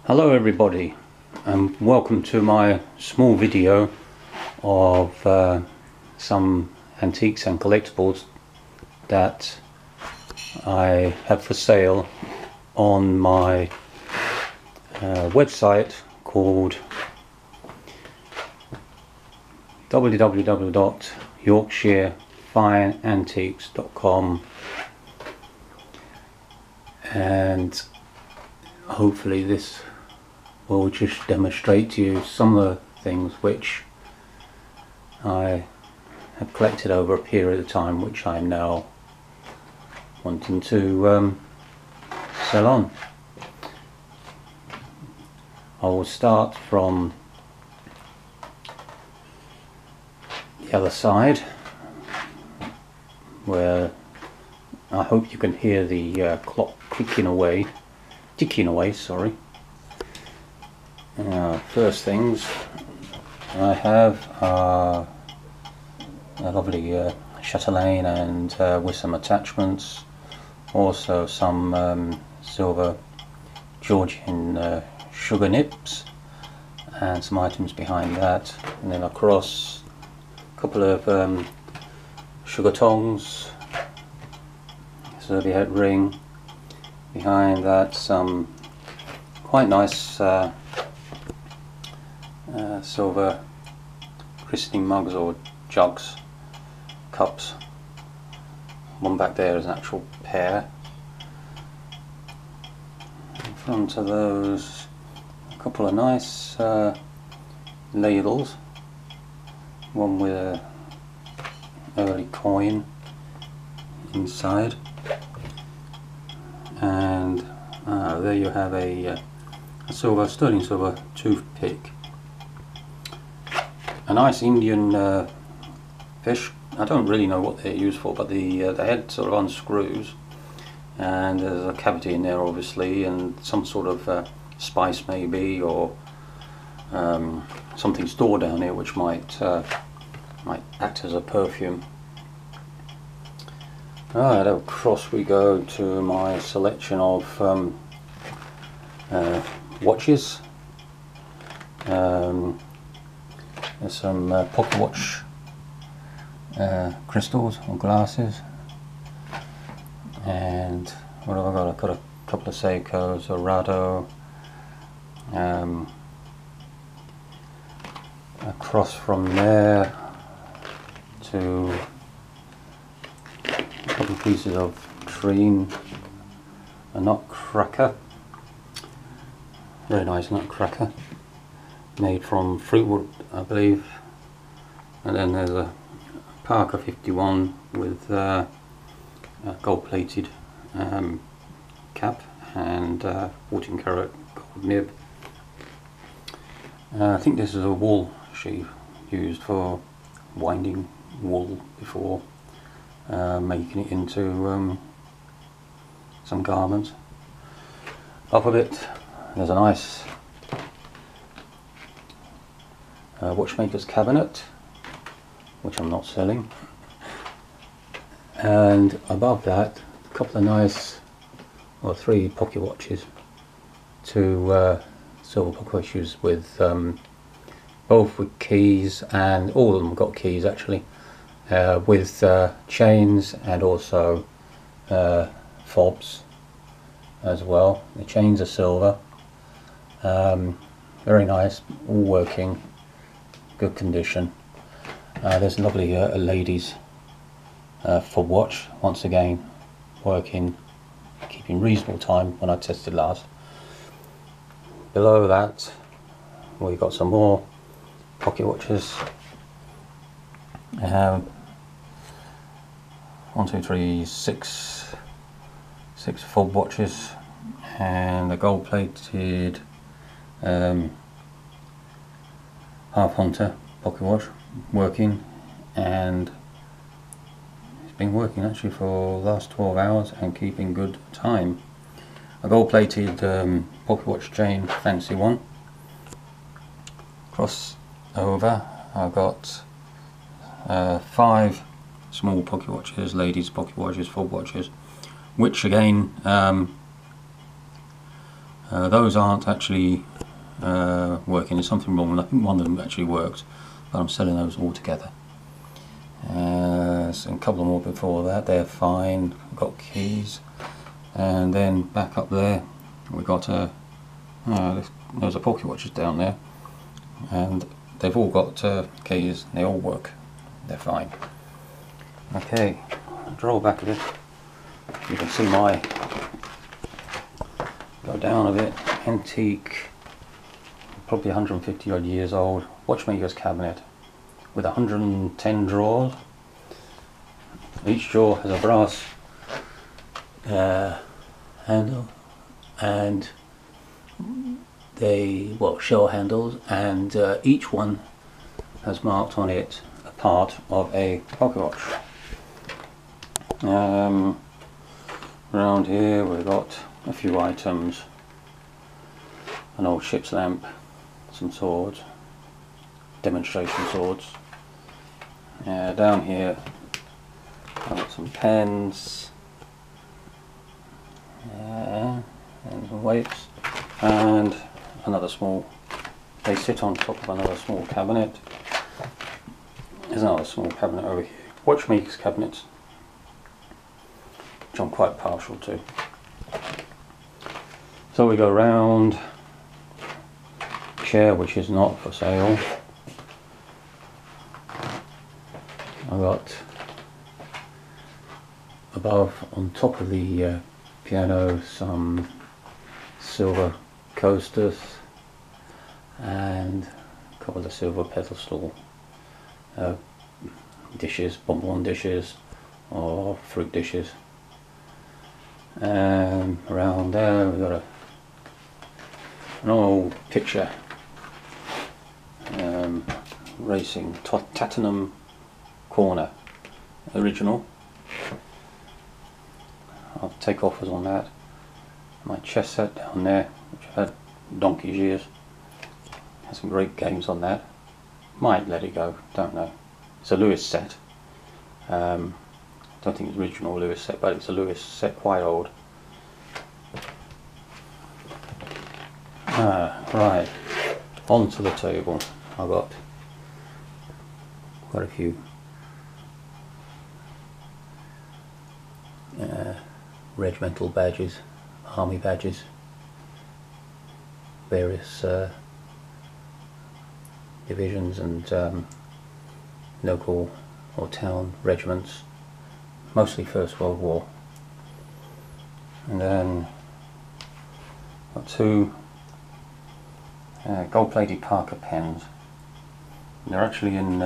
Hello everybody, and welcome to my small video of some antiques and collectibles that I have for sale on my website called www.yorkshireantiques.com, and hopefully this will just demonstrate to you some of the things which I have collected over a period of time, which I'm now wanting to sell on. I will start from the other side, where I hope you can hear the clock ticking away, sorry. First things I have are a lovely chatelaine and with some attachments, also some silver Georgian sugar nips and some items behind that, and then across a couple of sugar tongs, serviette ring, behind that some quite nice silver christening mugs or jugs, cups. One back there is an actual pair. In front of those, a couple of nice ladles, one with a early coin inside, and there you have a sterling silver toothpick. A nice Indian fish. I don't really know what they're used for, but the head sort of unscrews, and there's a cavity in there obviously, and some sort of spice maybe, or something stored down here which might act as a perfume. Alright, across we go to my selection of watches. There's some pocket watch crystals or glasses, and what have I got? I've got a couple of Seikos, a Rado. Across from there to a couple of pieces of treen, a nutcracker, very nice nutcracker, made from fruit wood I believe, and then there's a Parker 51 with a gold plated cap and 14 karat gold nib. I think this is a wool sheath used for winding wool before making it into some garments. Up a bit there's a nice watchmaker's cabinet, which I'm not selling, and above that a couple of nice, or three pocket watches, two silver pocket watches with both with keys, and all of them got keys actually, with chains and also fobs as well. The chains are silver, very nice, all working, good condition. There's a lovely ladies fob watch, once again working, keeping reasonable time when I tested last. Below that we've got some more pocket watches. 1, 2, 3, 6 fob watches, and a gold plated half hunter pocket watch working, and it's been working actually for the last 12 hours and keeping good time. A gold plated pocket watch chain, fancy one. Cross over I've got 5 small pocket watches, ladies pocket watches, fob watches, which again Those aren't actually working. There's something wrong. I think one of them actually worked, but I'm selling those all together. So a couple more before that, they're fine. I've got keys, and then back up there we got there's a pocket watches down there, and they've all got keys. They all work. They're fine. Okay, draw back a bit. You can see my go down a bit. Antique, probably 150 odd years old. Watchmaker's cabinet with 110 drawers. Each drawer has a brass handle, and they shell handles, and each one has marked on it a part of a pocket watch. Around here we've got a few items: an old ship's lamp, some swords, demonstration swords. Down here I've got some pens, and some weights, and another small, they sit on top of another small cabinet. There's another small cabinet over here, watchmakers cabinets, which I'm quite partial to. So we go round, chair which is not for sale. I've got above, on top of the piano, some silver coasters and a couple of silver pedestal dishes, bonbon dishes or fruit dishes. Around there we've got an old picture, racing Tottenham corner, original. I'll take offers on that. My chess set down there, which I've had donkey's years. Had some great games on that. Might let it go, don't know. It's a Lewis set. Don't think it's original Lewis set, but it's a Lewis set, quite old. Right, onto the table. I've got quite a few regimental badges, army badges, various divisions and local or town regiments, mostly First World War. And then got two gold-plated Parker pens. They're actually in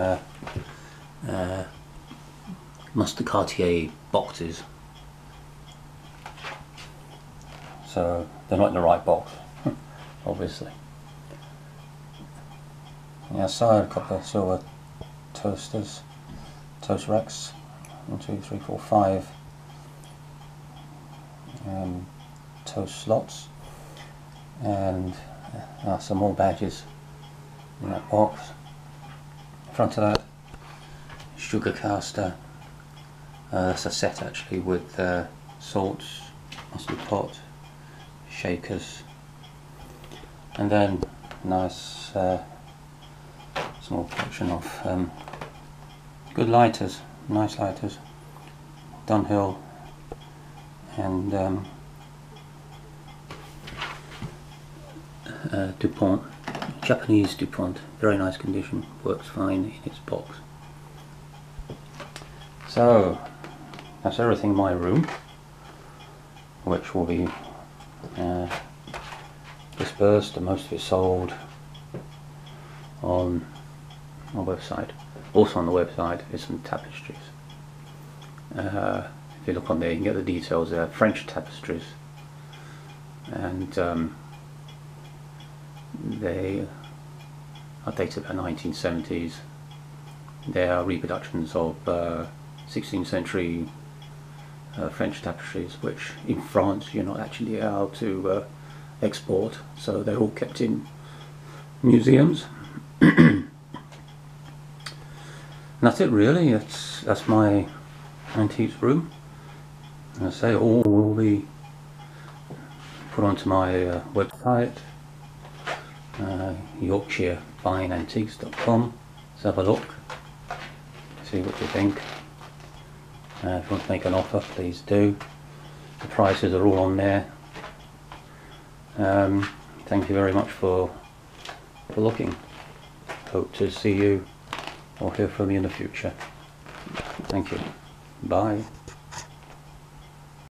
Master Cartier boxes, so they're not in the right box, obviously. On the outside, a couple of silver toasters, toast racks, 1, 2, 3, 4, 5 toast slots, and some more badges in that box. In front of that, sugar caster. That's a set actually with salts, mustard pot, shakers, and then nice small collection of good lighters, nice lighters, Dunhill and DuPont, Japanese DuPont, very nice condition, works fine in its box. So that's everything in my room, which will be dispersed, and most of it sold on my website. Also on the website is some tapestries. If you look on there you can get the details there. French tapestries, and they are dated about 1970s. They are reproductions of 16th century French tapestries, which in France you're not actually allowed to export, so they're all kept in museums. And that's it really. That's my antiques room. And I say all will be put onto my website, YorkshireAntiques.com. Let's have a look, see what you think. If you want to make an offer, please do. The prices are all on there. Thank you very much for looking. Hope to see you or hear from you in the future. Thank you. Bye.